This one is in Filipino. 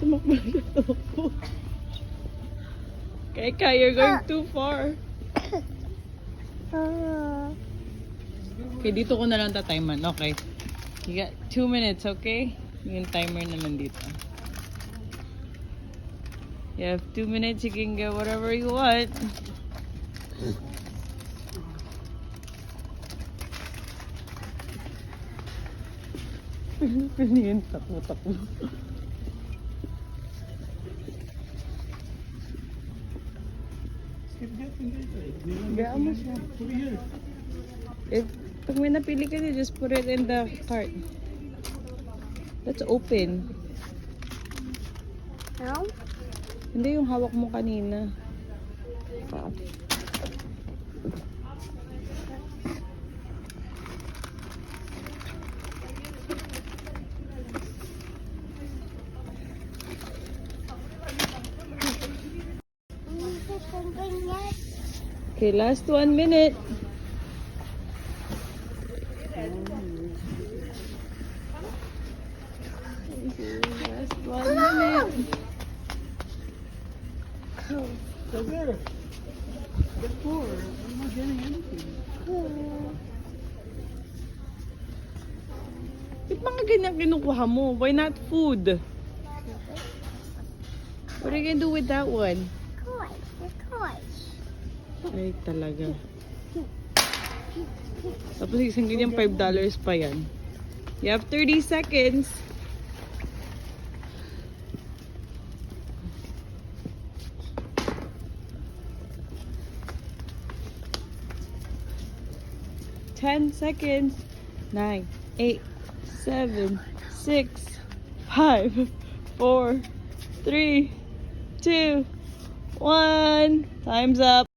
tumakbo siya, tumakbo. Kaya, you're going too far. Okay, dito ko na lang ta-timean. Okay. You got 2 minutes, okay? Yung timer na nandito. You have 2 minutes, you can get whatever you want. Ano yun? Takbo. Gaan mo siya. Pag may napili ka na, just put it in the cart. That's open. No? Hindi yung hawak mo kanina. Okay, last 1 minute. Last 1 minute. So there. Get four. I'm not getting anything. Ba't mga ganyan kinukuha mo? Why not food? What are you gonna do with that one? Ay, talaga. Tapos isang ganyan $5 pa yan. You have 30 seconds. Ten seconds. 9, 8, 7, 6, 5, 4, 3, 2, 1. Time's up.